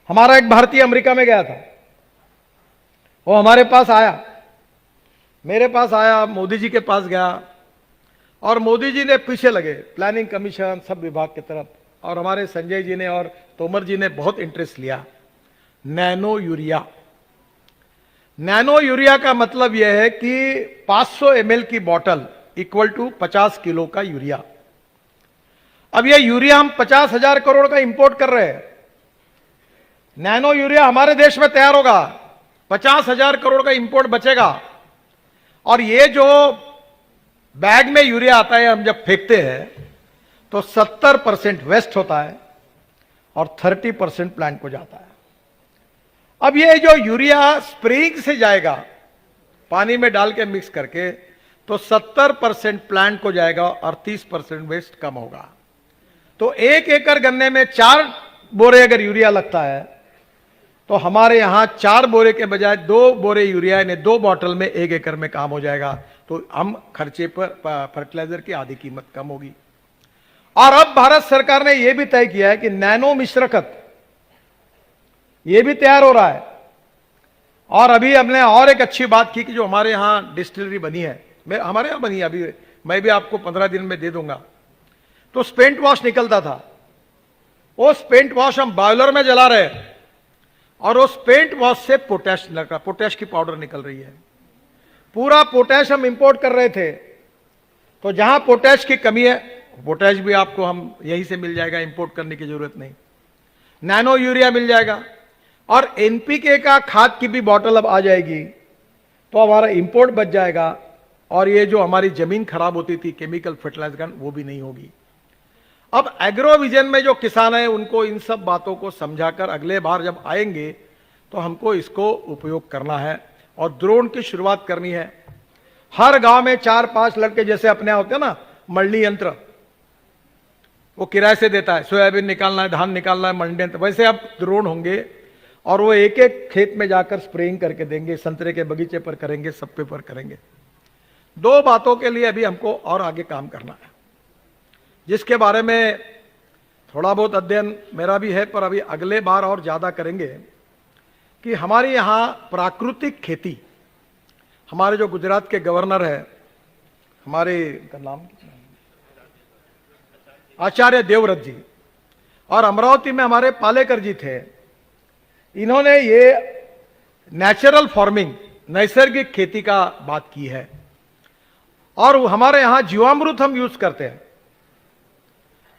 हमारा एक भारतीय अमेरिका में गया था, वो हमारे पास आया, मेरे पास आया, मोदी जी के पास गया, और मोदी जी ने पीछे लगे, प्लानिंग कमीशन सब विभाग की तरफ, और हमारे संजय जी ने और तोमर जी ने बहुत इंटरेस्ट लिया। नैनो यूरिया, नैनो यूरिया का मतलब यह है कि 500 ml की बोतल इक्वल टू 50 किलो का यूरिया। अब यह यूरिया हम 50,000 करोड़ का इंपोर्ट कर रहे हैं, नैनो यूरिया हमारे देश में तैयार होगा, 50,000 करोड़ का इंपोर्ट बचेगा। और ये जो बैग में यूरिया आता है हम जब फेंकते हैं तो 70% वेस्ट होता है और 30% प्लांट को जाता है। अब ये जो यूरिया स्प्रेइंग से जाएगा पानी में डाल के मिक्स करके, तो 70% प्लांट को जाएगा और 30% वेस्ट कम होगा। तो 1 एकड़ गन्ने में 4 बोरे अगर यूरिया लगता है तो हमारे यहां 4 बोरे के बजाय 2 बोरे यूरिया यानी 2 बॉटल में 1 एकड़ में काम हो जाएगा। तो हम खर्चे पर फर्टिलाइजर की आधी कीमत कम होगी। और अब भारत सरकार ने यह भी तय किया है कि नैनो मिश्रकत यह भी तैयार हो रहा है। और अभी हमने और एक अच्छी बात की कि जो हमारे यहां डिस्टिलरी बनी है, हमारे यहां बनी है, अभी मैं भी आपको 15 दिन में दे दूंगा। तो स्पेंट वॉश निकलता था, वो स्पेंट वॉश हम बॉयलर में जला रहे हैं और वो स्पेंट वॉश से पोटैश निकल, पोटैश की पाउडर निकल रही है। पूरा पोटैश हम इंपोर्ट कर रहे थे, तो जहां पोटैश की कमी है, पोटैश भी आपको हम यहीं से मिल जाएगा, इंपोर्ट करने की जरूरत नहीं। नैनो यूरिया मिल जाएगा और एनपीके का खाद की भी बोतल अब आ जाएगी, तो हमारा इंपोर्ट बच जाएगा। और ये जो हमारी जमीन खराब होती थी केमिकल फर्टिलाइजर, वो भी नहीं होगी। अब एग्रो विजन में जो किसान है उनको इन सब बातों को समझाकर अगले बार जब आएंगे तो हमको इसको उपयोग करना है और ड्रोन की शुरुआत करनी है। हर गांव में 4-5 लड़के जैसे अपने होते हैं ना, मल्टी यंत्र, वो किराए से देता है, सोयाबीन निकालना है, धान निकालना है, मंडी यंत्र, वैसे अब ड्रोन होंगे और वो एक एक खेत में जाकर स्प्रेइंग करके देंगे, संतरे के बगीचे पर करेंगे, सब पे पर करेंगे। 2 बातों के लिए अभी हमको और आगे काम करना है, जिसके बारे में थोड़ा बहुत अध्ययन मेरा भी है, पर अभी अगले बार और ज्यादा करेंगे कि हमारे यहां प्राकृतिक खेती, हमारे जो गुजरात के गवर्नर है, हमारे का नाम आचार्य देवव्रत जी, और अमरावती में हमारे पालेकर जी थे, इन्होंने ये नेचुरल फार्मिंग, नैसर्गिक खेती का बात की है। और हमारे यहां जीवामृत हम यूज करते हैं,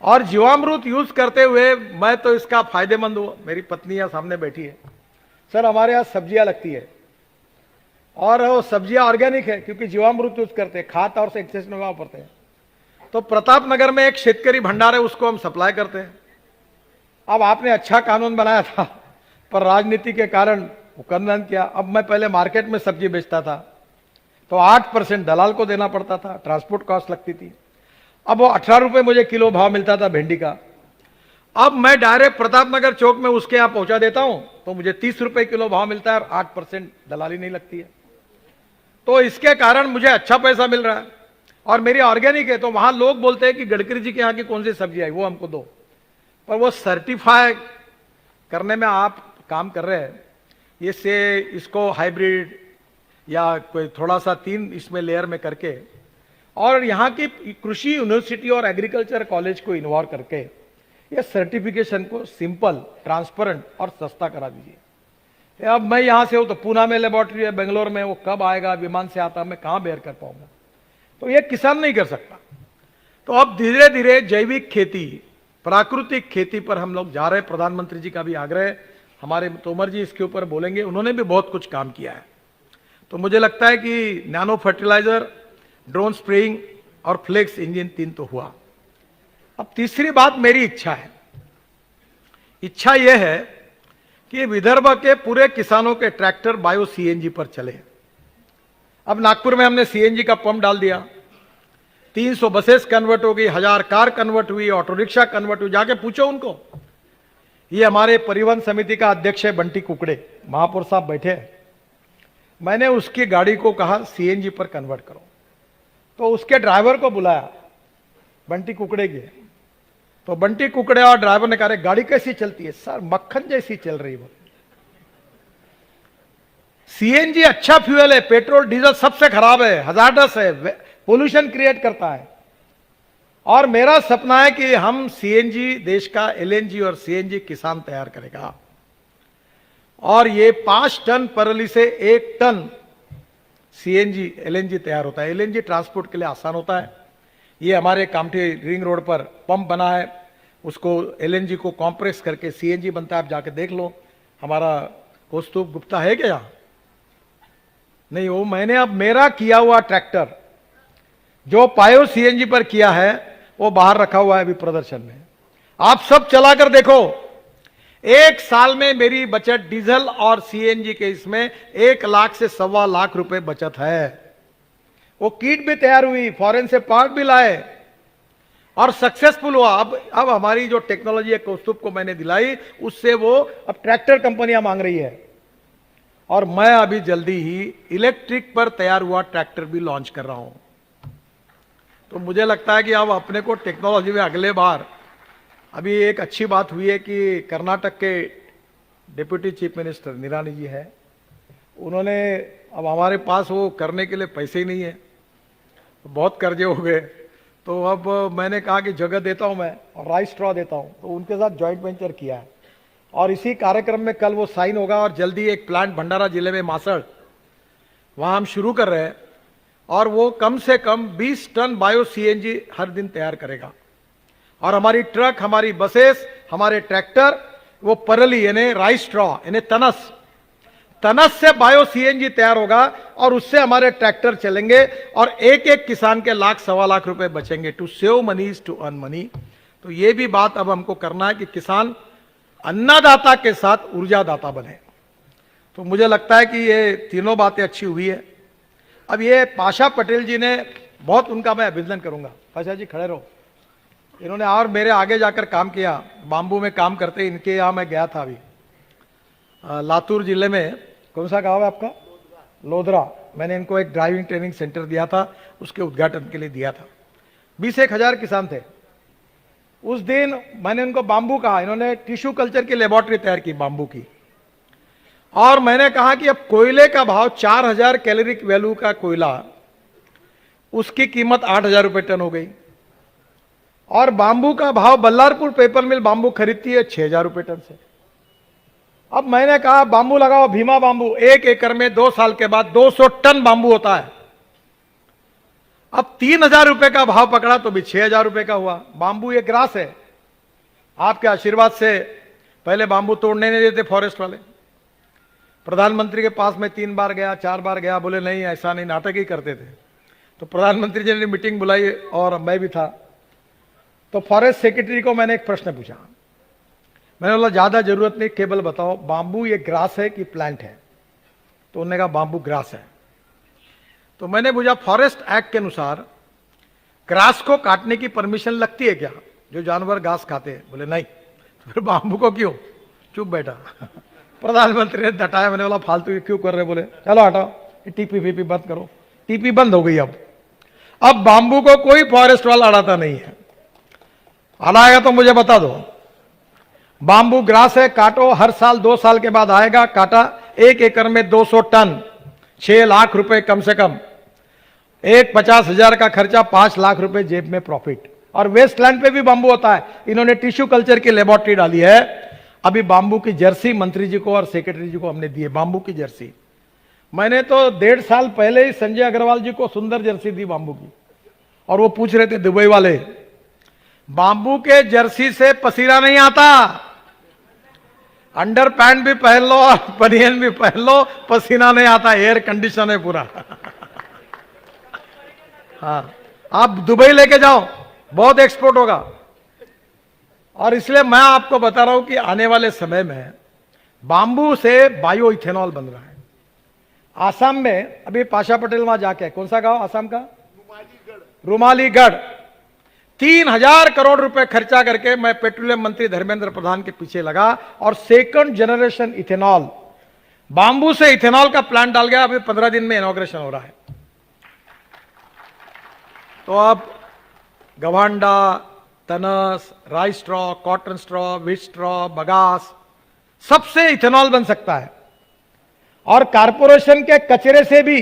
और जीवामृत यूज करते हुए मैं तो इसका फायदेमंद हूं। मेरी पत्नी यहां सामने बैठी है, सर हमारे यहां सब्जियां लगती है और वो सब्जियां ऑर्गेनिक है क्योंकि जीवामृत यूज करते हैं, खाद और से एक्सेस मंगाव पड़ते हैं। तो प्रतापनगर में एक शेतकरी भंडार है, उसको हम सप्लाई करते हैं। अब आपने अच्छा कानून बनाया था, पर राजनीति के कारण वो कन्वर्जन किया। अब मैं पहले मार्केट में सब्जी बेचता था तो 8% दलाल को देना पड़ता था, ट्रांसपोर्ट कॉस्ट लगती थी। अब वो 18 रुपए मुझे किलो भाव मिलता था भिंडी का। अब मैं डायरेक्ट प्रतापनगर चौक में उसके यहां पहुंचा देता हूं तो मुझे 30 रुपए किलो भाव मिलता है और 8% दलाली नहीं लगती है। तो इसके कारण मुझे अच्छा पैसा मिल रहा है और मेरी ऑर्गेनिक है। तो वहां लोग बोलते हैं कि गडकरी जी के यहाँ की कौन सी सब्जी आई, वो हमको दो, पर वो सर्टिफाई करने में आप काम कर रहे हैं। इससे इसको हाइब्रिड या कोई थोड़ा सा 3 इसमें लेयर में करके और यहाँ की कृषि यूनिवर्सिटी और एग्रीकल्चर कॉलेज को इन्वॉल्व करके ये सर्टिफिकेशन को सिंपल, ट्रांसपेरेंट और सस्ता करा दीजिए। अब मैं यहाँ से हूँ तो पूना में लेबोरेटरी है, बेंगलोर में, वो कब आएगा, विमान से आता, मैं कहाँ बेयर कर पाऊंगा। तो ये किसान नहीं कर सकता। तो अब धीरे धीरे जैविक खेती, प्राकृतिक खेती पर हम लोग जा रहे हैं। प्रधानमंत्री जी का भी आग्रह है, हमारे तोमर जी इसके ऊपर बोलेंगे, उन्होंने भी बहुत कुछ काम किया है। तो मुझे लगता है कि नैनो फर्टिलाइजर, ड्रोन स्प्रेइंग और फ्लेक्स इंजन 3 तो हुआ। अब तीसरी बात मेरी इच्छा है, इच्छा यह है कि विदर्भ के पूरे किसानों के ट्रैक्टर बायो सीएनजी पर चले। अब नागपुर में हमने सीएनजी का पंप डाल दिया, 300 बसेस कन्वर्ट हो गई, 1000 कार कन्वर्ट हुई, ऑटो रिक्शा कन्वर्ट हुई। जाके पूछो उनको। ये हमारे परिवहन समिति का अध्यक्ष है बंटी कुकड़े, महापौर साहब बैठे हैं। मैंने उसकी गाड़ी को कहा सीएनजी पर कन्वर्ट करो, तो उसके ड्राइवर को बुलाया, बंटी कुकड़े के, तो बंटी कुकड़े और ड्राइवर ने कहा, गाड़ी कैसी चलती है? सर मक्खन जैसी चल रही है। सीएनजी अच्छा फ्यूल है, पेट्रोल डीजल सबसे खराब है, हजार्डस है, पोल्यूशन क्रिएट करता है। और मेरा सपना है कि हम सीएनजी देश का एलएनजी और सीएनजी किसान तैयार करेगा। और ये 5 टन परली से 1 टन सीएनजी एलएनजी तैयार होता है। एलएनजी ट्रांसपोर्ट के लिए आसान होता है। ये हमारे कामठी रिंग रोड पर पंप बना है, उसको एलएनजी को कॉम्प्रेस करके सीएनजी बनता है। आप जाके देख लो, हमारा कौस्तुभ गुप्ता है क्या यहाँ? नहीं, वो मैंने अब मेरा किया हुआ ट्रैक्टर जो पायो सीएनजी पर किया है वो बाहर रखा हुआ है अभी प्रदर्शन में। आप सब चलाकर देखो, 1 साल में मेरी बचत डीजल और सीएनजी के इसमें 1 लाख से 1.25 लाख रुपए बचत है। वो किट भी तैयार हुई, फॉरेन से पार्ट भी लाए और सक्सेसफुल हुआ। अब हमारी जो टेक्नोलॉजी है कौस्तुभ को मैंने दिलाई, उससे वो अब ट्रैक्टर कंपनियां मांग रही है। और मैं अभी जल्दी ही इलेक्ट्रिक पर तैयार हुआ ट्रैक्टर भी लॉन्च कर रहा हूं। तो मुझे लगता है कि अब अपने को टेक्नोलॉजी में अगले बार, अभी एक अच्छी बात हुई है कि कर्नाटक के डिप्यूटी चीफ मिनिस्टर निरानी जी है, उन्होंने, अब हमारे पास वो करने के लिए पैसे ही नहीं है, तो बहुत कर्जे हो गए। तो अब मैंने कहा कि जगह देता हूं मैं और राइस स्ट्रॉ देता हूं, तो उनके साथ जॉइंट वेंचर किया है। और इसी कार्यक्रम में कल वो साइन होगा और जल्दी एक प्लांट भंडारा जिले में मासड़, वहां हम शुरू कर रहे हैं। और वो कम से कम 20 टन बायो सीएनजी हर दिन तैयार करेगा। और हमारी ट्रक, हमारी बसेस, हमारे ट्रैक्टर, वो परली यानी राइस स्ट्रॉ यानी तनस से बायो सीएनजी तैयार होगा और उससे हमारे ट्रैक्टर चलेंगे और एक एक किसान के 1.25 लाख रुपए बचेंगे। To save money is to earn money. तो ये भी बात अब हमको करना है कि किसान अन्नदाता के साथ ऊर्जादाता बने। तो मुझे लगता है कि ये तीनों बातें अच्छी हुई है। अब ये पाशा पटेल जी ने, बहुत उनका मैं अभिनंदन करूंगा। पाशा जी खड़े रहो। इन्होंने और मेरे आगे जाकर काम किया, बाम्बू में काम करते। इनके यहाँ मैं गया था अभी, लातूर जिले में, कौन सा गांव है आपका? लोधरा। मैंने इनको एक ड्राइविंग ट्रेनिंग सेंटर दिया था, उसके उद्घाटन के लिए दिया था। 20-1 हजार किसान थे। उस दिन मैंने उनको बाम्बू कहा, इन्होंने टिश्यू कल्चर की लेबोरेटरी तैयार की बाम्बू की। और मैंने कहा कि अब कोयले का भाव 4000 कैलोरिक वैल्यू का कोयला, उसकी कीमत 8000 रुपये टन हो गई। और बाम्बू का भाव, बल्लारपुर पेपर मिल बाम्बू खरीदती है 6000 रुपये टन से। अब मैंने कहा बाम्बू लगाओ, भीमा बाम्बू, 1 एकड़ में 2 साल के बाद 200 टन बाम्बू होता है। अब 3000 रुपये का भाव पकड़ा तो भी 6000 रुपये का हुआ। बाम्बू ये ग्रास है, आपके आशीर्वाद से पहले बाम्बू तोड़ने नहीं देते फॉरेस्ट वाले। प्रधानमंत्री के पास मैं 3 बार गया, 4 बार गया, बोले नहीं ऐसा नहीं, नाटक ही करते थे। तो प्रधानमंत्री जी ने मीटिंग बुलाई और मैं भी था। तो फॉरेस्ट सेक्रेटरी को मैंने एक प्रश्न पूछा, मैंने बोला ज्यादा जरूरत नहीं, केवल बताओ बाम्बू ये ग्रास है कि प्लांट है? तो उन्होंने कहा बाम्बू ग्रास है। तो मैंने पूछा फॉरेस्ट एक्ट के अनुसार ग्रास को काटने की परमिशन लगती है क्या, जो जानवर घास खाते हैं? बोले नहीं। तो फिर बाम्बू को क्यों? चुप बैठा। प्रधानमंत्री ने डटाया। मैंने बोला फालतू ये क्यों कर रहे? बोले चलो हटाओ, टीपी वीपी बंद करो। टीपी बंद हो गई। अब बाम्बू को कोई फॉरेस्ट वाला अड़ाता नहीं है। अड़ाएगा तो मुझे बता दो। बाम्बू ग्रास है, काटो, हर साल 2 साल के बाद आएगा, काटा। 1 एकड़ में 200 टन, 6 लाख रुपए कम से कम। एक 50,000 का खर्चा, 5 लाख रुपए जेब में प्रॉफिट। और वेस्टलैंड पे भी बाम्बू होता है। इन्होंने टिश्यू कल्चर की लेबोरेटरी डाली है। अभी बाम्बू की जर्सी मंत्री जी को और सेक्रेटरी जी को हमने दी है, बाम्बू की जर्सी। मैंने तो 1.5 साल पहले ही संजय अग्रवाल जी को सुंदर जर्सी दी बाम्बू की। और वो पूछ रहे थे दुबई वाले, बाम्बू के जर्सी से पसीना नहीं आता, अंडर पैंट भी पहन लो और बनियन भी पहन लो, पसीना नहीं आता, एयर कंडीशन है पूरा। हाँ, आप दुबई लेके जाओ, बहुत एक्सपोर्ट होगा। और इसलिए मैं आपको बता रहा हूं कि आने वाले समय में बाम्बू से बायो इथेनॉल बन रहा है। आसाम में अभी पाशा पटेल वहां जाके, कौन सा गांव आसाम का? रुमालीगढ़। 3000 करोड़ रुपए खर्चा करके मैं पेट्रोलियम मंत्री धर्मेंद्र प्रधान के पीछे लगा और 2nd जनरेशन इथेनॉल, बाम्बू से इथेनॉल का प्लांट डाल गया। अभी 15 दिन में इनॉग्रेशन हो रहा है। तो अब गवांडा, तनस, rice straw, cotton straw, wheat straw, bagasse, सबसे इथेनॉल बन सकता है। और कारपोरेशन के कचरे से भी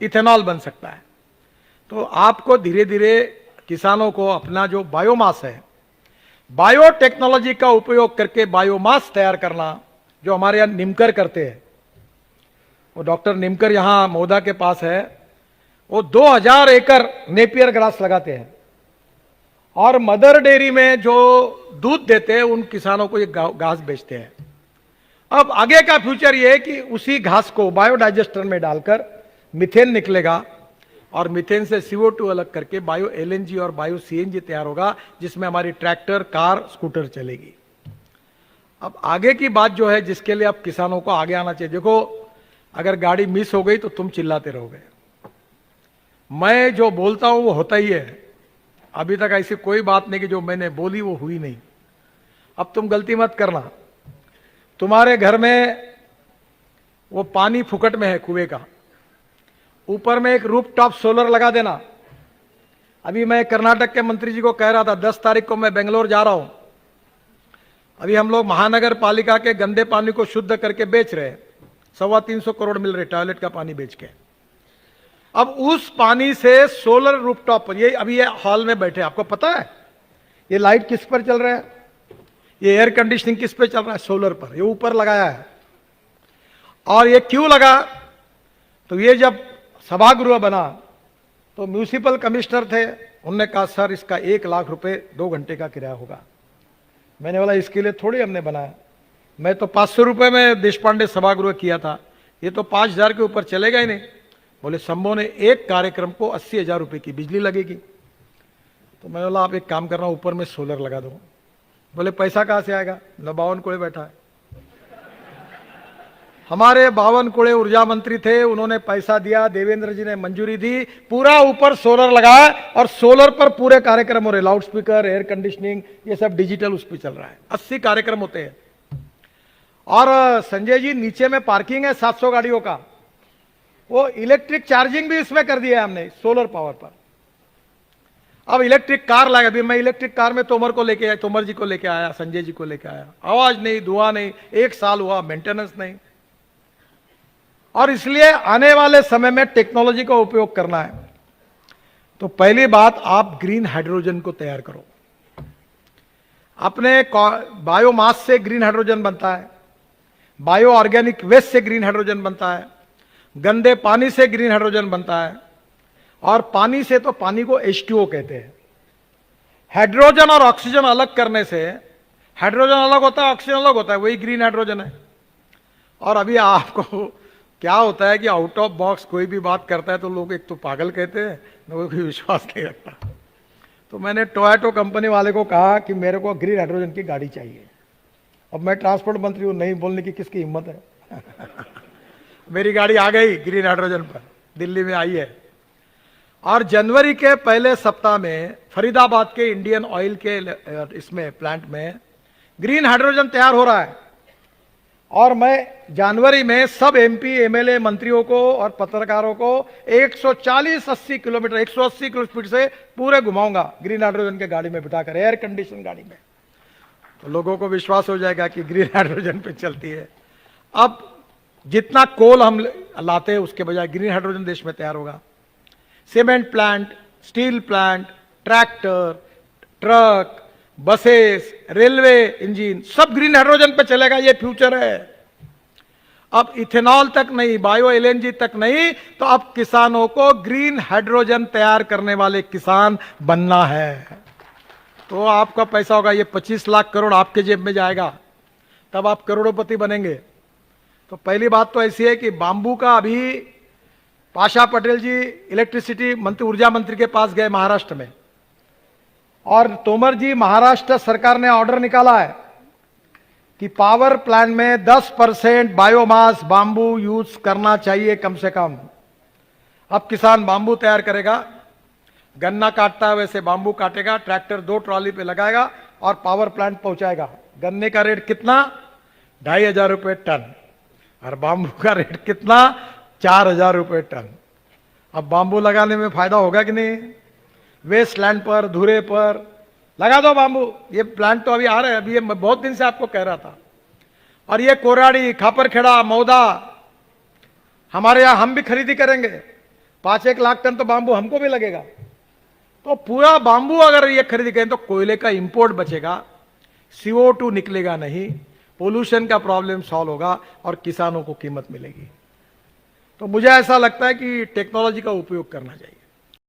इथेनॉल बन सकता है। तो आपको धीरे धीरे किसानों को अपना जो बायोमास है, बायोटेक्नोलॉजी का उपयोग करके बायोमास तैयार करना, जो हमारे यहाँ निमकर करते हैं, वो डॉक्टर निमकर यहाँ मोदा के पास है, वो 2000 एकड़ नेपियर ग्रास लगाते हैं और मदर डेयरी में जो दूध देते हैं उन किसानों को ये घास बेचते हैं। अब आगे का फ्यूचर ये है कि उसी घास को बायोडाइजेस्टर में डालकर मीथेन निकलेगा और मीथेन से CO2 अलग करके बायो LNG और बायो CNG तैयार होगा, जिसमें हमारी ट्रैक्टर, कार, स्कूटर चलेगी। अब आगे की बात जो है, जिसके लिए अब किसानों को आगे आना चाहिए। देखो, अगर गाड़ी मिस हो गई तो तुम चिल्लाते रहोगे, मैं जो बोलता हूं वो होता ही है। अभी तक ऐसी कोई बात नहीं कि जो मैंने बोली वो हुई नहीं। अब तुम गलती मत करना, तुम्हारे घर में वो पानी फुकट में है कुएं का, ऊपर में एक रूफटॉप सोलर लगा देना। अभी मैं कर्नाटक के मंत्री जी को कह रहा था, 10 तारीख को मैं बेंगलोर जा रहा हूं। अभी हम लोग महानगर पालिका के गंदे पानी को शुद्ध करके बेच रहे हैं, 325 करोड़ मिल रहे टॉयलेट का पानी बेच के। अब उस पानी से सोलर रूफटॉप पर, ये अभी ये हॉल में बैठे, आपको पता है ये लाइट किस पर चल रहा है, ये एयर कंडीशनिंग किस पे चल रहा है? सोलर पर। ये ऊपर लगाया है। और ये क्यों लगा? तो ये जब सभागृह बना तो म्यूनिसिपल कमिश्नर थे, उन्होंने कहा सर इसका 1 लाख रुपए 2 घंटे का किराया होगा। मैंने बोला इसके लिए थोड़ी हमने बनाया, मैं तो 500 रुपए में देश पांडे सभागृह किया था, ये तो 5000 के ऊपर चलेगा ही नहीं। बोले शंभो ने एक कार्यक्रम को 80,000 रुपए की बिजली लगेगी। तो मैंने बोला आप एक काम करना, ऊपर में सोलर लगा दो। बोले पैसा कहां से आएगा? बावन कोड़े बैठा है, हमारे बावन कोड़े ऊर्जा मंत्री थे, उन्होंने पैसा दिया, देवेंद्र जी ने मंजूरी दी, पूरा ऊपर सोलर लगाया और सोलर पर पूरे कार्यक्रम हो रहे, लाउड स्पीकर, एयर कंडीशनिंग, ये सब डिजिटल उस पर चल रहा है। 80 कार्यक्रम होते हैं। और संजय जी नीचे में पार्किंग है 700 गाड़ियों का, वो इलेक्ट्रिक चार्जिंग भी इसमें कर दिया है हमने सोलर पावर पर। अब इलेक्ट्रिक कार लाएगा। अभी मैं इलेक्ट्रिक कार में तोमर जी को लेके आया, संजय जी को लेके आया, आवाज नहीं, धुआं नहीं, 1 साल हुआ, मेंटेनेंस नहीं। और इसलिए आने वाले समय में टेक्नोलॉजी का उपयोग करना है। तो पहली बात, आप ग्रीन हाइड्रोजन को तैयार करो। अपने बायोमास से ग्रीन हाइड्रोजन बनता है, बायो ऑर्गेनिक वेस्ट से ग्रीन हाइड्रोजन बनता है, गंदे पानी से ग्रीन हाइड्रोजन बनता है, और पानी से तो पानी को H2O कहते हैं। हाइड्रोजन और ऑक्सीजन अलग करने से, हाइड्रोजन अलग होता है, ऑक्सीजन अलग होता है, वही ग्रीन हाइड्रोजन है। और अभी आपको क्या होता है कि आउट ऑफ बॉक्स कोई भी बात करता है तो लोग एक तो पागल कहते हैं, लोगों को विश्वास नहीं रखता। तो मैंने टोयोटो कंपनी वाले को कहा कि मेरे को ग्रीन हाइड्रोजन की गाड़ी चाहिए। अब मैं ट्रांसपोर्ट मंत्री हूं, नहीं बोलने की किसकी हिम्मत है? मेरी गाड़ी आ गई ग्रीन हाइड्रोजन पर, दिल्ली में आई है। और जनवरी के पहले सप्ताह में फरीदाबाद के इंडियन ऑयल के इसमें प्लांट में ग्रीन हाइड्रोजन तैयार हो रहा है। और मैं जनवरी में सब MP, MLA मंत्रियों को और पत्रकारों को 140-80 किलोमीटर, 180 किलो स्पीड से पूरे घुमाऊंगा ग्रीन हाइड्रोजन के गाड़ी में बिठाकर, एयर कंडीशन गाड़ी में। तो लोगों को विश्वास हो जाएगा कि ग्रीन हाइड्रोजन पे चलती है। अब जितना कोल हम लाते हैं उसके बजाय ग्रीन हाइड्रोजन देश में तैयार होगा। Cement plant, steel plant, tractor, truck, buses, railway engine सब ग्रीन हाइड्रोजन पे चलेगा। ये फ्यूचर है। अब इथेनॉल तक नहीं, बायो LNG तक नहीं, तो अब किसानों को ग्रीन हाइड्रोजन तैयार करने वाले किसान बनना है। तो आपका पैसा होगा, ये 25 लाख करोड़ आपके जेब में जाएगा, तब आप करोड़पति बनेंगे। तो पहली बात तो ऐसी है कि बांबू का, अभी पाशा पटेल जी इलेक्ट्रिसिटी मंत्री, ऊर्जा मंत्री के पास गए महाराष्ट्र में, और तोमर जी महाराष्ट्र सरकार ने ऑर्डर निकाला है कि पावर प्लांट में 10% बायोमास बांबू यूज करना चाहिए कम से कम। अब किसान बांबू तैयार करेगा, गन्ना काटता है वैसे बांबू काटेगा, ट्रैक्टर 2 ट्रॉली पे लगाएगा और पावर प्लांट पहुंचाएगा। गन्ने का रेट कितना? 2,500 रुपये टन, और बांबू का रेट कितना? 4,000 रुपये टन। अब बांबू लगाने में फायदा होगा कि नहीं? वेस्ट लैंड पर, धुरे पर, लगा दो बांबू। ये प्लांट तो अभी आ रहे हैं, अभी ये मैं बहुत दिन से आपको कह रहा था। और ये कोराड़ी, खापरखेड़ा, मौदा, हमारे यहां हम भी खरीदी करेंगे। 5-1 लाख टन तो बांबू हमको भी लगेगा। तो पूरा बांबू अगर ये खरीदी करें तो कोयले का इंपोर्ट बचेगा, CO2 निकलेगा नहीं, पोल्यूशन का प्रॉब्लम सॉल्व होगा और किसानों को कीमत मिलेगी। तो मुझे ऐसा लगता है कि टेक्नोलॉजी का उपयोग करना चाहिए।